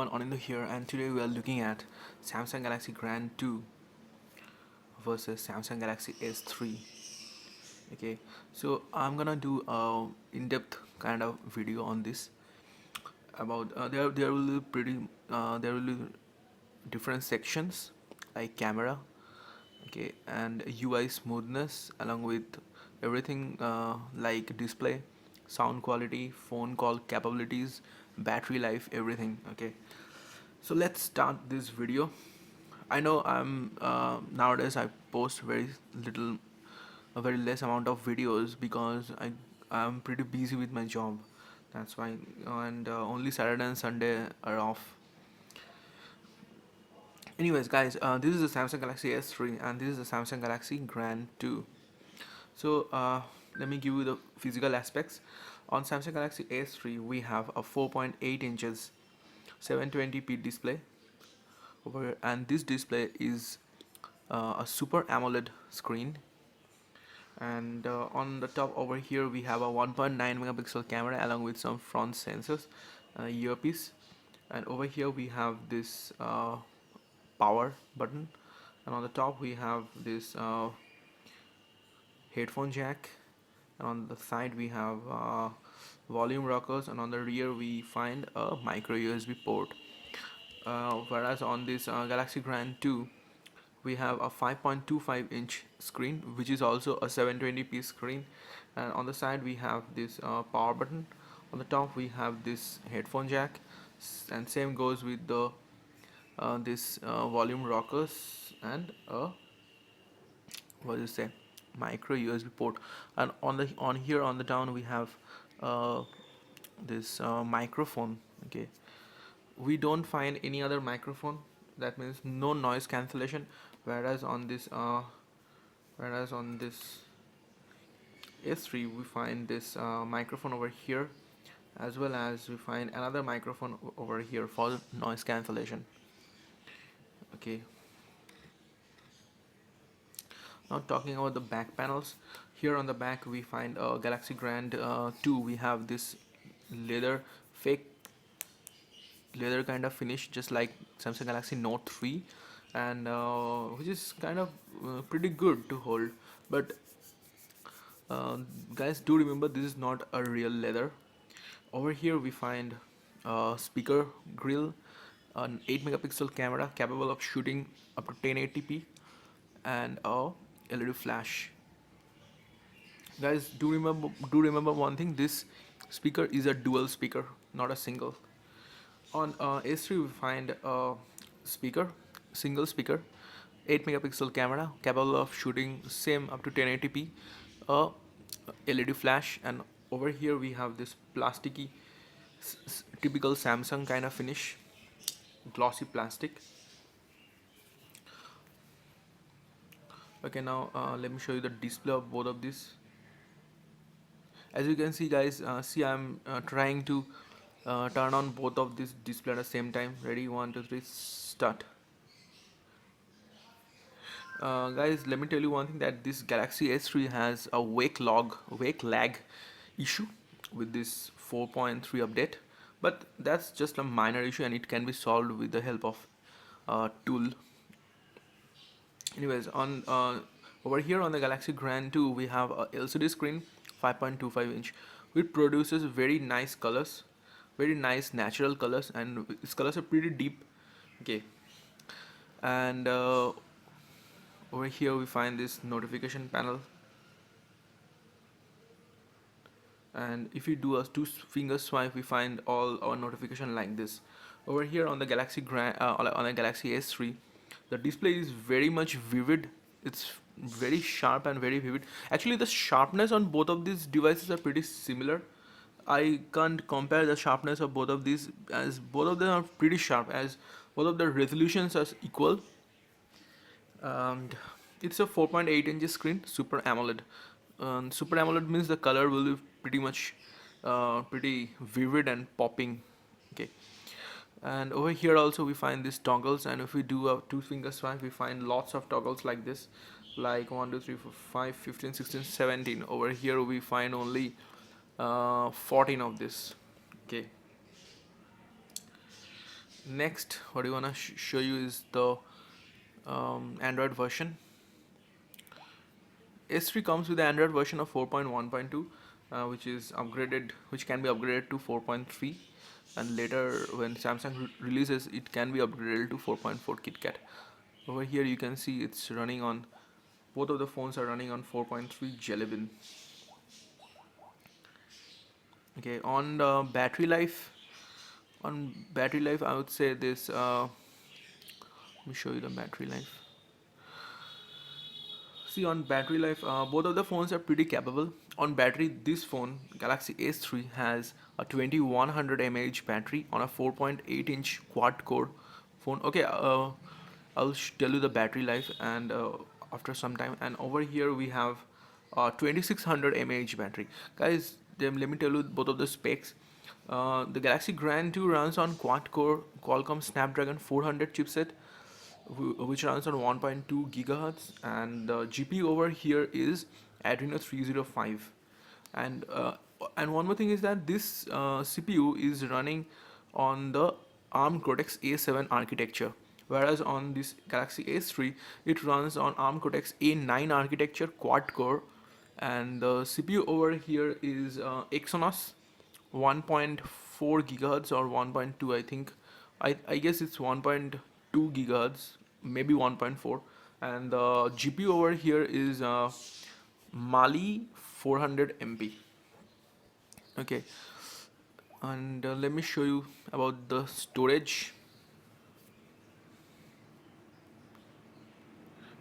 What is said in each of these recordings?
everyone, Anindya here, and today we are looking at Samsung Galaxy Grand 2 versus Samsung Galaxy S3. Okay, so I'm gonna do a in-depth kind of video on this about there will be there will be different sections like camera, okay, and UI smoothness along with everything like display, sound quality, phone call capabilities, battery life, everything. Okay, so let's start this video. I know I'm nowadays I post very little, a very less amount of videos because I'm pretty busy with my job. That's why, and only Saturday and Sunday are off. Anyways, guys, this is the Samsung Galaxy S3 and this is the Samsung Galaxy Grand 2. So let me give you the physical aspects. On Samsung Galaxy S3, we have a 4.8 inches 720p display over here, and this display is a super AMOLED screen. And on the top over here we have a 1.9 megapixel camera along with some front sensors, earpiece, and over here we have this power button, and on the top we have this headphone jack, and on the side we have volume rockers, and on the rear we find a micro USB port. Whereas on this Galaxy Grand 2 we have a 5.25 inch screen which is also a 720p screen, and on the side we have this power button. On the top we have this headphone jack, and same goes with the this volume rockers and what do you say, micro USB port. And on here on the down we have uh, this microphone. Okay, we don't find any other microphone, that means no noise cancellation, whereas on this S3 we find this microphone over here, as well as we find another microphone over here for noise cancellation. Okay, now talking about the back panels, here on the back we find Galaxy Grand 2. We have this leather, fake leather kind of finish, just like Samsung Galaxy Note 3, and which is kind of pretty good to hold. But guys, do remember this is not a real leather. Over here we find speaker grill, an 8 megapixel camera capable of shooting up to 1080p, and a LED flash. Guys, do remember one thing: this speaker is a dual speaker, not a single. On S3 we find a speaker, single speaker, 8 megapixel camera capable of shooting same up to 1080p, a LED flash, and over here we have this plasticky typical Samsung kind of finish, glossy plastic. Okay, now let me show you the display of both of these. As you can see, guys, see I'm trying to turn on both of these display at the same time. Ready, 1 2 3, start. Guys, let me tell you one thing, that this Galaxy S3 has a wake lag issue with this 4.3 update, but that's just a minor issue and it can be solved with the help of tool. Anyways, on over here on the Galaxy Grand 2 we have a LCD screen, 5.25 inch, which produces very nice colors, very nice natural colors, and its colors are pretty deep. Okay, and over here we find this notification panel, and if you do a two finger swipe we find all our notification like this. Over here on the on the Galaxy S3, the display is very much vivid. It's very sharp and very vivid. Actually, the sharpness on both of these devices are pretty similar. I can't compare the sharpness of both of these, as both of them are pretty sharp, as both of the resolutions are equal, and it's a 4.8 inch screen, Super AMOLED. Super AMOLED means the color will be pretty much pretty vivid and popping. Okay, and over here also we find these toggles, and if we do a two finger swipe we find lots of toggles like this, like 1 2 3 4 5 15 16 17. Over here we find only 14 of this. Okay, Next, what I wanna show you is the Android version. S3 comes with the Android version of 4.1.2, which is upgraded, which can be upgraded to 4.3, and later when Samsung releases, it can be upgraded to 4.4 KitKat. Over here, you can see it's running on, both of the phones are running on 4.3 Jelly Bean. Okay, on the battery life, I would say this. Let me show you the battery life. See, on battery life, both of the phones are pretty capable. On battery, this phone, Galaxy S3, has a 2100 mAh battery on a 4.8-inch quad-core phone. Okay, I'll tell you the battery life and after some time. And over here we have 2600 mAh battery. Guys, then let me tell you both of the specs. The Galaxy Grand 2 runs on quad-core Qualcomm Snapdragon 400 chipset, which runs on 1.2 gigahertz, and the GPU over here is Adreno 305. And and one more thing is that this CPU is running on the ARM Cortex A7 architecture, whereas on this Galaxy S3 it runs on ARM Cortex A9 architecture quad core, and the CPU over here is Exynos 1.4 gigahertz or 1.2, I think. I guess it's 1.2 gigahertz, maybe 1.4. And the GPU over here is Mali 400 MP. Okay, and let me show you about the storage.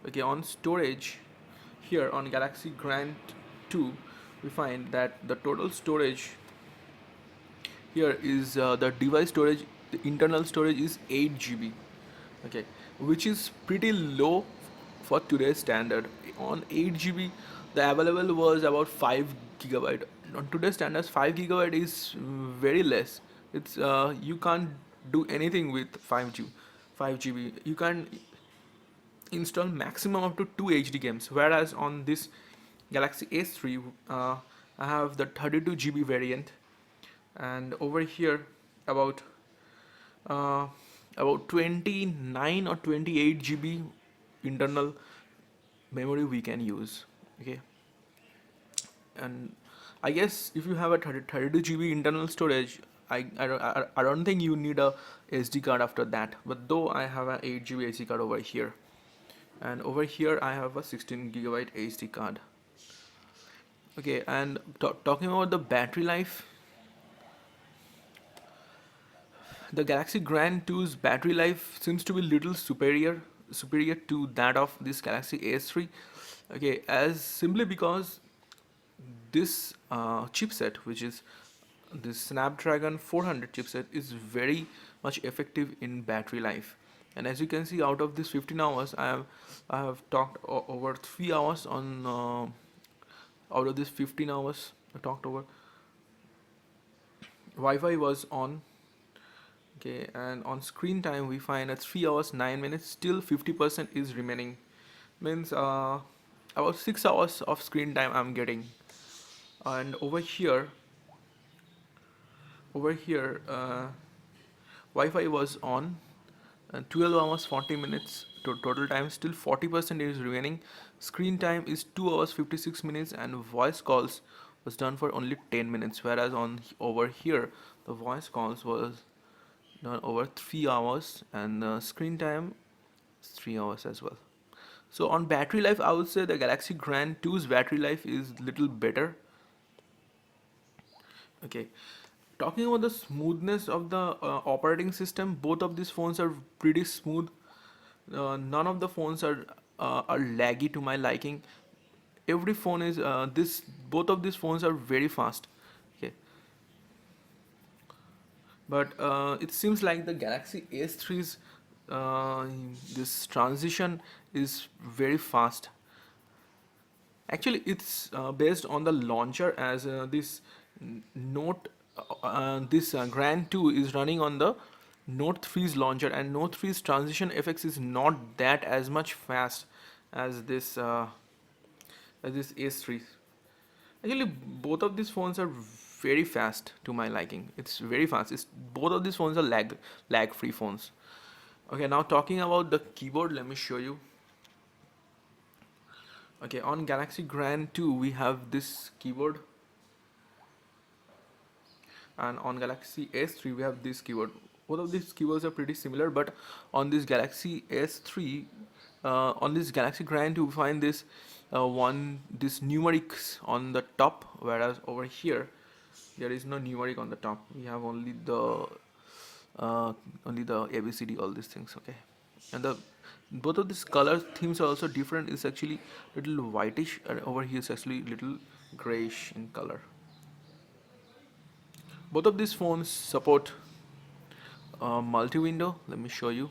Okay, on storage, here on Galaxy Grand 2, we find that the total storage here is the device storage, the internal storage is 8 GB. Okay, which is pretty low for today's standard. On 8 GB, the available was about 5 gigabyte. On today's standards, 5 gigabyte is very less. It's you can't do anything with 5 GB. You can install maximum up to 2 HD games, whereas on this Galaxy S3 I have the 32 GB variant, and over here about uh, about 29 or 28 GB internal memory we can use. Okay, and I guess if you have a 32 GB internal storage, I don't think you need a SD card after that, but though I have an 8 GB SD card over here, and over here I have a 16 gigabyte SD card. Okay, and talking about the battery life, the Galaxy Grand 2's battery life seems to be little superior to that of this Galaxy S3. Okay, as simply because this chipset, which is this Snapdragon 400 chipset, is very much effective in battery life. And as you can see, out of this 15 hours, I have talked over 3 hours on. Out of this 15 hours, I talked over. Wi-Fi was on. Okay, and on screen time we find at 3 hours 9 minutes, still 50% is remaining. Means about 6 hours of screen time I'm getting. And over here Wi-Fi was on, and 12 hours 40 minutes to total time, still 40% is remaining. Screen time is 2 hours 56 minutes, and voice calls was done for only 10 minutes, whereas on over here the voice calls was done over 3 hours, and the screen time is 3 hours as well. So on battery life, I would say the Galaxy Grand 2's battery life is little better. Okay, talking about the smoothness of the operating system, both of these phones are pretty smooth. None of the phones are laggy to my liking. Every phone is this. Both of these phones are very fast. Okay, but it seems like the Galaxy S3's this transition is very fast. Actually, it's based on the launcher, as this Note, this Grand 2 is running on the Note 3's launcher, and Note 3's transition effects is not that as much fast as this S3. Actually, both of these phones are very fast to my liking. It's very fast. It's both of these phones are lag free phones. Okay, now talking about the keyboard, let me show you. Okay, on Galaxy Grand 2 we have this keyboard, and on Galaxy S3 we have this keyboard. Both of these keyboards are pretty similar, but on this Galaxy S3, on this Galaxy Grand 2 we find this numerics on the top, whereas over here there is no numeric on the top. We have only the ABCD, all these things. Okay, and the both of these color themes are also different. It's actually little whitish, and over here it's actually little grayish in color. Both of these phones support multi-window. Let me show you.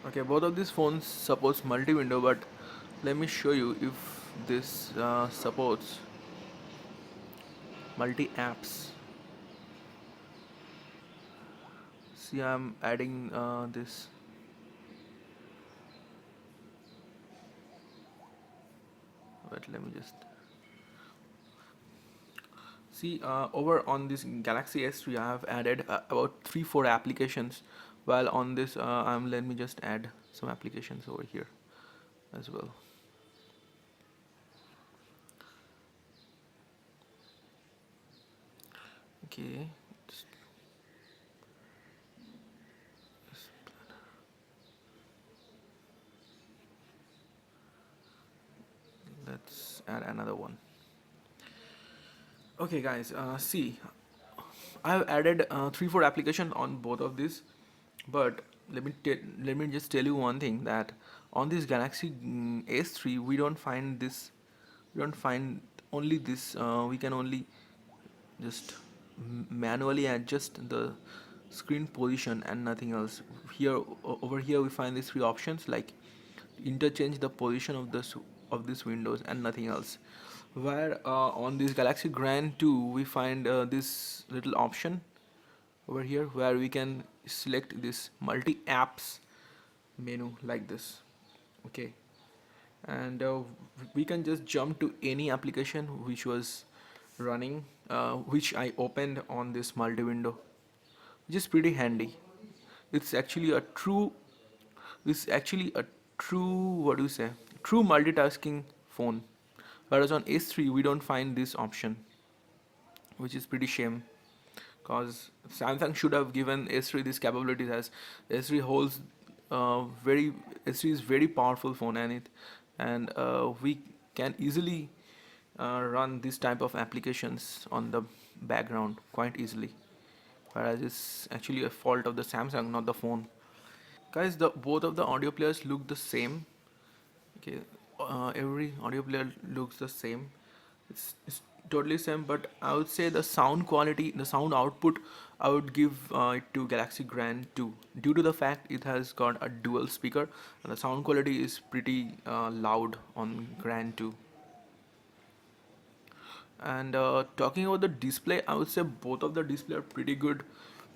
Okay, both of these phones supports multi-window, but let me show you if this supports multi-apps. See, I'm adding this. But let me just see, over on this Galaxy S3 I have added about 3-4 applications, while on this let me just add some applications over here as well. Okay, just, just let's add another one. Okay guys, see, I've added 3-4 applications on both of these, but let me just tell you one thing, that on this Galaxy S3 we don't find this, we don't find only this. We can only just manually adjust the screen position and nothing else. Here over here we find these three options, like interchange the position of this windows and nothing else. Where on this Galaxy Grand 2 we find this little option over here where we can select this multi apps menu like this. Okay, and we can just jump to any application which was running, which I opened on this multi window, which is pretty handy. It's actually a true, it's actually a true, what do you say, true multitasking phone. Whereas on S3 we don't find this option, which is pretty shame, because Samsung should have given S3 this capabilities, as S3 holds very S3 is very powerful phone, and we can easily run this type of applications on the background quite easily, whereas it's actually a fault of the Samsung, not the phone. Guys, the both of the audio players look the same. Okay, every audio player looks the same. It's totally same, but I would say the sound quality, the sound output, I would give it to Galaxy Grand 2, due to the fact it has got a dual speaker, and the sound quality is pretty loud on Grand 2. And talking about the display, I would say both of the display are pretty good.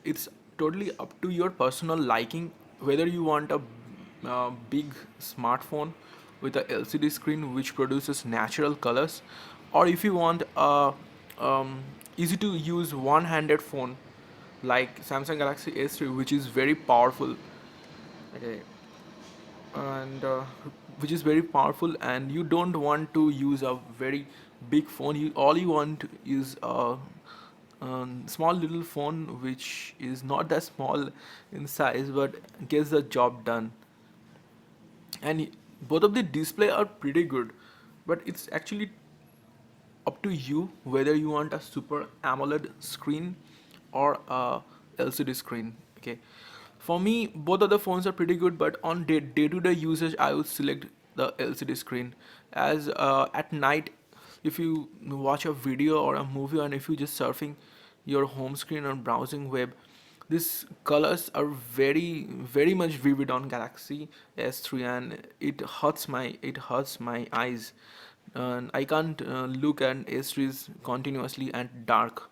It's totally up to your personal liking, whether you want a big smartphone with a LCD screen which produces natural colors, or if you want a easy to use one-handed phone like Samsung Galaxy S3, which is very powerful. Okay, and which is very powerful, and you don't want to use a very big phone. You all you want is a small little phone which is not that small in size but gets the job done. And both of the display are pretty good, but it's actually up to you whether you want a super AMOLED screen or a LCD screen. Okay, for me both of the phones are pretty good, but on day-to-day usage I would select the LCD screen, as at night if you watch a video or a movie, and if you just surfing your home screen or browsing web, These colors are very much vivid on Galaxy S3, and it hurts my eyes, and I can't look at S3s continuously and dark,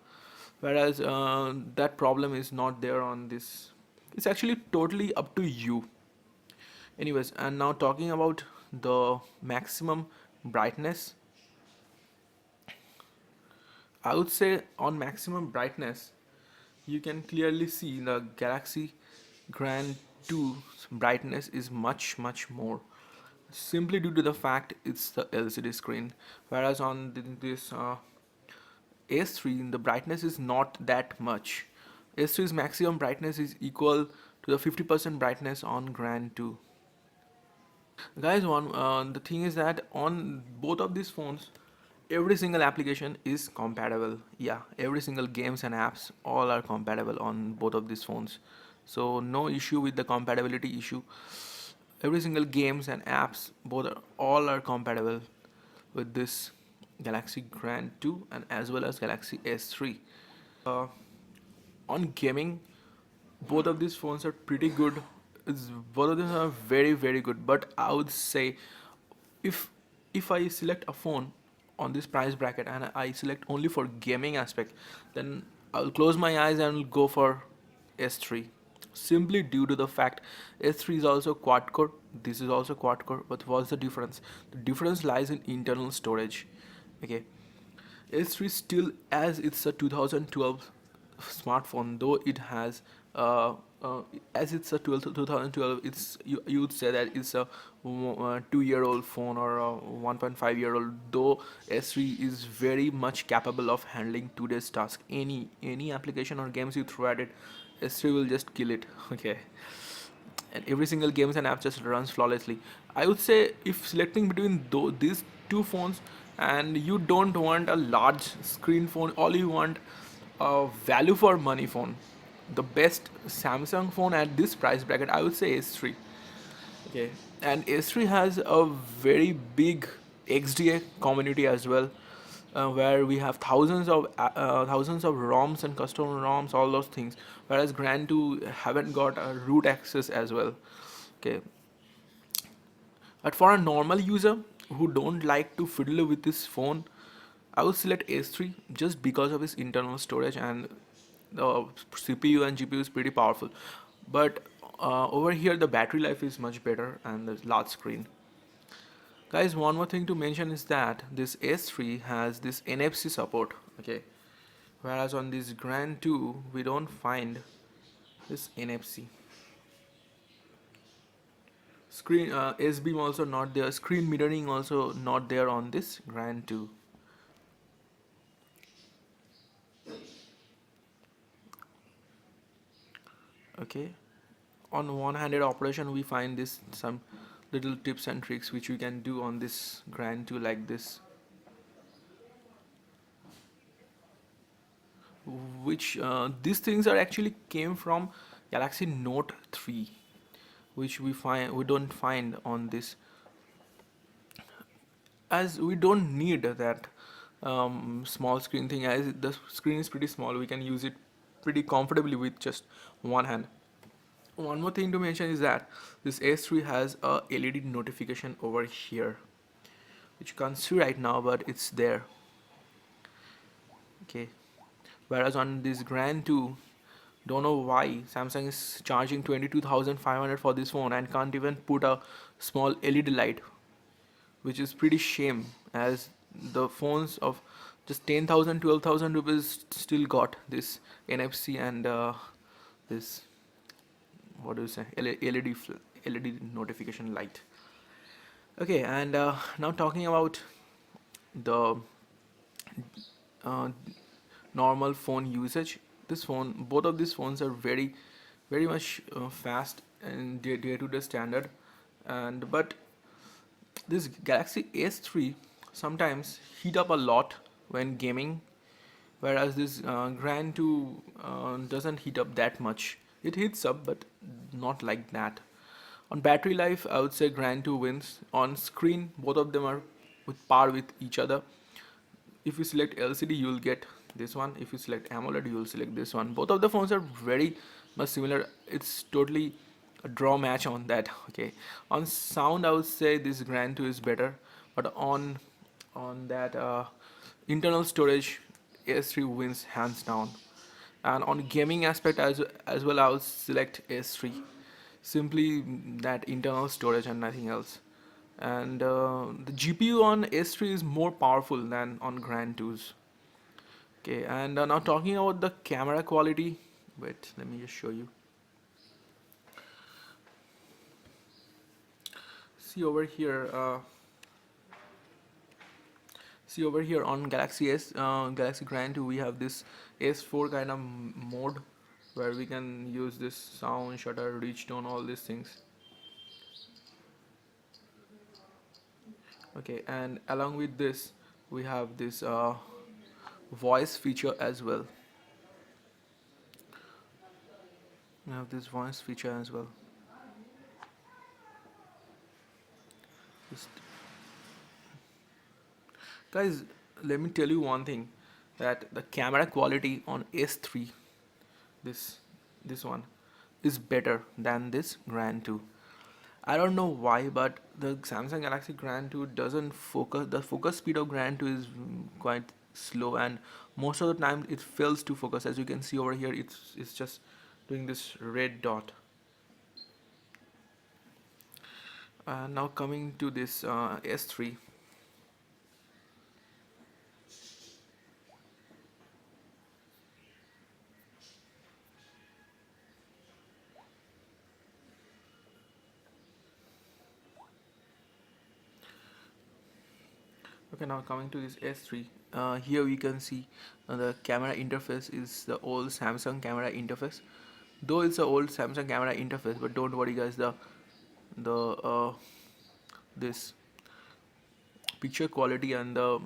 whereas that problem is not there on this. It's actually totally up to you. Anyways, and now talking about the maximum brightness, I would say on maximum brightness, you can clearly see the Galaxy Grand 2's brightness is much more, simply due to the fact it's the LCD screen, whereas on this S3 the brightness is not that much. S3's maximum brightness is equal to the 50% brightness on Grand 2. Guys, one the thing is that on both of these phones, every single application is compatible. Yeah, every single games and apps all are compatible on both of these phones. So no issue with the compatibility issue. Every single games and apps all are compatible with this Galaxy Grand 2 and as well as Galaxy S3. Uh, on gaming, both of these phones are pretty good. Both of them are very good, but I would say if if I select a phone on this price bracket and I select only for gaming aspect, then I'll close my eyes and go for S3, simply due to the fact S3 is also quad core, this is also quad core. But what's the difference? The difference lies in internal storage. Okay, S3 still, as it's a 2012 smartphone, though it has uh, as it's a 2012, it's you would say that it's a 2-year-old phone or a 1.5-year-old. Though S3 is very much capable of handling today's task. Any application or games you throw at it, S3 will just kill it. Okay, and every single games and app just runs flawlessly. I would say if selecting between these two phones and you don't want a large screen phone, all you want a value for money phone, the best Samsung phone at this price bracket, I would say S3. Okay, and S3 has a very big XDA community as well, where we have thousands of ROMs and custom ROMs, all those things. Whereas Grand 2 haven't got a root access as well. Okay, but for a normal user who don't like to fiddle with this phone, I would select S3 just because of its internal storage, and the CPU and GPU is pretty powerful. But over here, the battery life is much better and the large screen. Guys, one more thing to mention is that this S3 has this NFC support. Okay, whereas on this Grand 2 we don't find this NFC. Screen S-beam also not there. Screen mirroring also not there on this Grand 2. Okay, on one-handed operation we find this some little tips and tricks which we can do on this Grand 2, like this, which these things are actually came from Galaxy Note 3, which we don't find on this, as we don't need that small screen thing, as the screen is pretty small. We can use it pretty comfortably with just one hand. One more thing to mention is that this S3 has a LED notification over here, which you can't see right now, but it's there. Okay, whereas on this Grand 2, don't know why Samsung is charging 22,500 for this phone and can't even put a small LED light, which is pretty shame, as the phones of just 10,000, 12,000 rupees still got this NFC and this, what do you say, LED notification light. Okay, and now talking about the uh, normal phone usage. This phone, both of these phones are very much fast and day to day standard, and but this Galaxy S3 sometimes heat up a lot when gaming, whereas this Grand 2 doesn't heat up that much. It heats up, but not like that. On battery life, I would say Grand 2 wins. On screen, both of them are with par with each other. If you select LCD, you will get this one. If you select AMOLED, you will select this one. Both of the phones are very but similar. It's totally a draw match on that. Okay, on sound I would say this Grand 2 is better, but on that internal storage, S3 wins hands down. And on gaming aspect as well, I would select S3. Simply that internal storage and nothing else. And the GPU on S3 is more powerful than on Grand 2s. Okay, and now talking about the camera quality. Wait, let me just show you. See over here. See over here on Galaxy Grand 2, we have this S4 kind of mode where we can use this sound, shutter, reach tone, all these things. Okay, and along with this, we have this voice feature as well. We have this voice feature as well. Just, guys, let me tell you one thing, that the camera quality on S3, this this one, is better than this Grand 2. I don't know why, but the Samsung Galaxy Grand 2 doesn't focus. The focus speed of Grand 2 is quite slow, and most of the time it fails to focus. As you can see over here, it's just doing this red dot. Now coming to this S3. Okay, now coming to this S3. Here we can see the camera interface is the old Samsung camera interface. Though it's the old Samsung camera interface, but don't worry, guys. The this picture quality and the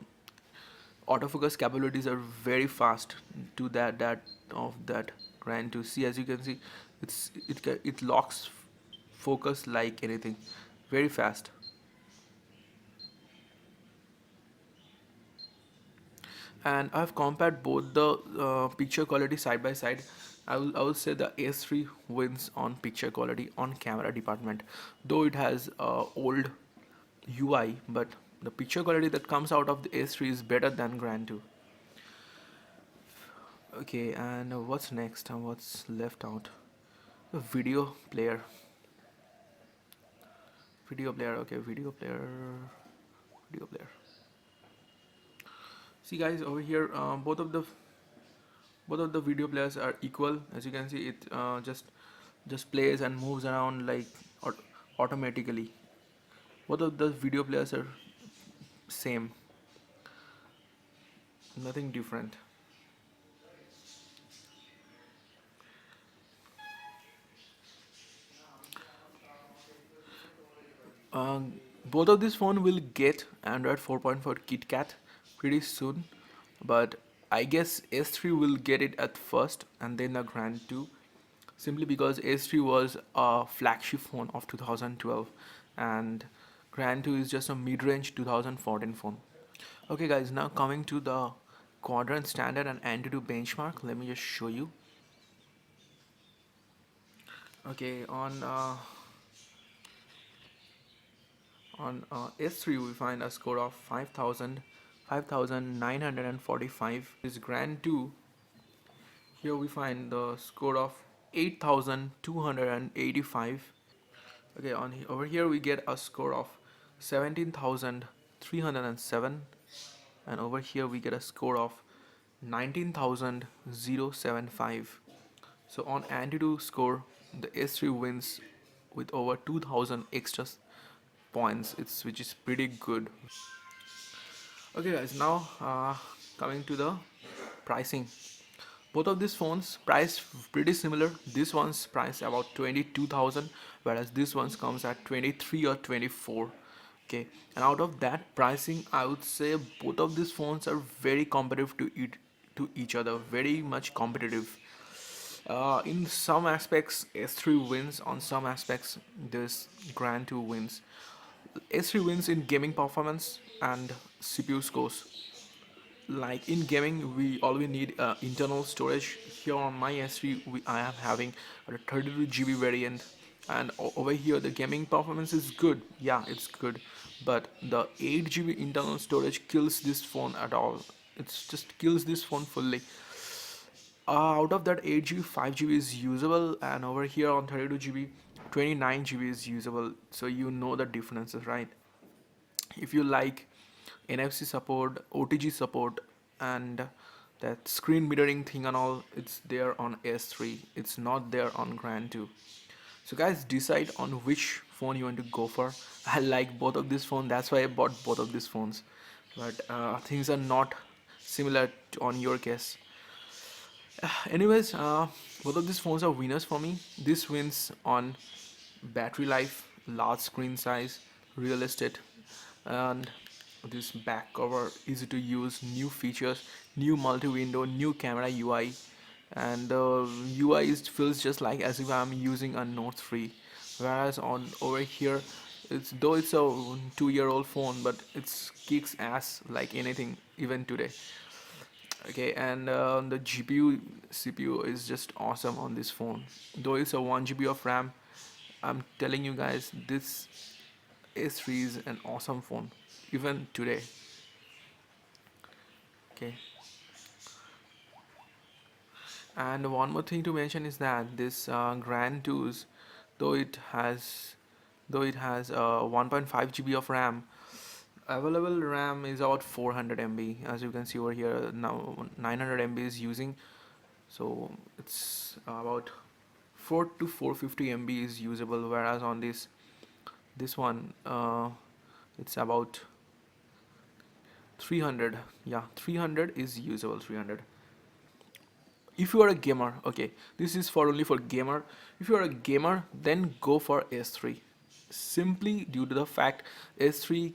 autofocus capabilities are very fast to that of that Grand 2. See, as you can see, it locks focus like anything, very fast. And I've compared both the picture quality side by side. I will say the S3 wins on picture quality on camera department, though it has old UI, but the picture quality that comes out of the S3 is better than Grand 2. Okay, and what's next and what's left out? The video player. Okay, video player. See, guys, over here, both of the video players are equal. As you can see, it just plays and moves around like automatically. Both of the video players are same, nothing different. Both of these phone will get Android 4.4 KitKat pretty soon, but I guess S3 will get it at first and then the Grand 2, simply because S3 was a flagship phone of 2012 and Grand 2 is just a mid-range 2014 phone. Okay, guys, now coming to the quadrant standard and Antutu benchmark, let me just show you. Okay, on S3 we find a score of 5,945. This Grand 2, here we find the score of 8,285. Okay, over here we get a score of 17,307, and over here we get a score of 19,075. So on Antutu score, the S3 wins with over 2,000 extra points, which is pretty good. Okay, guys, now coming to the pricing. Both of these phones price pretty similar. This one's price about 22,000, whereas this one's comes at 23 or 24. Okay, and out of that pricing, I would say both of these phones are very competitive to each other, very much competitive. In some aspects, S3 wins. On some aspects, this Grand 2 wins. 3 wins. S3 wins in gaming performance and CPU scores, Like in gaming, we always need internal storage. Here on my S3, I am having a 32 GB variant, and over here the gaming performance is good. Yeah, it's good, but the 8 GB internal storage kills this phone at all. It's just kills this phone fully. Out of that 8 GB, 5 GB is usable, and over here on 32 GB, 29 GB is usable. So you know the differences, right? If you like NFC support, OTG support, and that screen mirroring thing and all, it's there on S3. It's not there on Grand 2. So guys, decide on which phone you want to go for. I like both of these phones. That's why I bought both of these phones. But things are not similar on your case. Anyways, both of these phones are winners for me. This wins on battery life, large screen size, real estate, and this back cover, easy to use, new features, new multi-window, new camera UI, and the UI feels just like as if I'm using a Note 3. Whereas on over here, it's a 2-year-old phone, but it's kicks ass like anything even today. Okay, and the GPU CPU is just awesome on this phone. Though it's a 1 GB of RAM, I'm telling you guys, this S3 is an awesome phone even today. Okay, and one more thing to mention is that this Grand 2's, though it has though it has 1.5 GB of RAM, available RAM is about 400 MB. As you can see over here, now 900 MB is using, so it's about 4 to 450 MB is usable, whereas on this one it's about 300. Yeah, 300 is usable, 300. If you are a gamer, okay, this is for only for gamer. If you are a gamer, then go for S3, simply due to the fact S3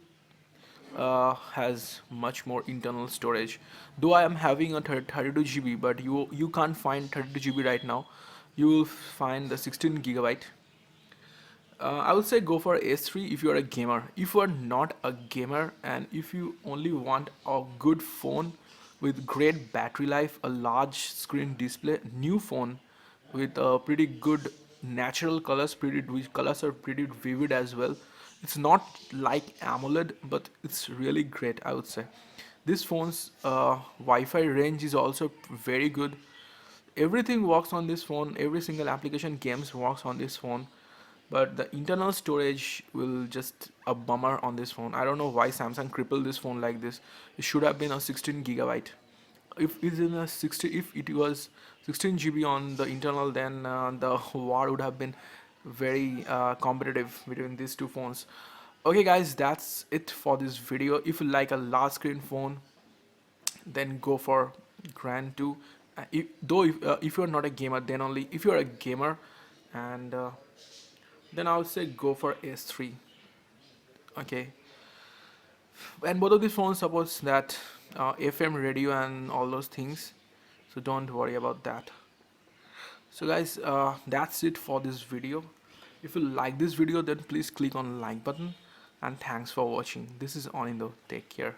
has much more internal storage. Though I am having a 32 GB, but you can't find 32 GB right now. You will find the 16 gigabyte. I would say go for S3 if you are a gamer. If you are not a gamer and if you only want a good phone with great battery life, a large screen display, new phone with pretty good natural colors, pretty which colors are pretty vivid as well. It's not like AMOLED, but it's really great, I would say. This phone's Wi-Fi range is also very good. Everything works on this phone. Every single application games works on this phone, but the internal storage will just a bummer on this phone. I don't know why Samsung crippled this phone like this. It should have been a 16 gigabyte. If it's in a 60, if it was 16 GB on the internal, then the war would have been very competitive between these two phones. Okay guys, that's it for this video. If you like a large screen phone, then go for Grand 2. If you're not a gamer, then only if you're a gamer, and then I would say go for S3. Okay, and both of these phones supports that FM radio and all those things, so don't worry about that. So guys, that's it for this video. If you like this video, then please click on like button, and thanks for watching. This is Anindya. Take care.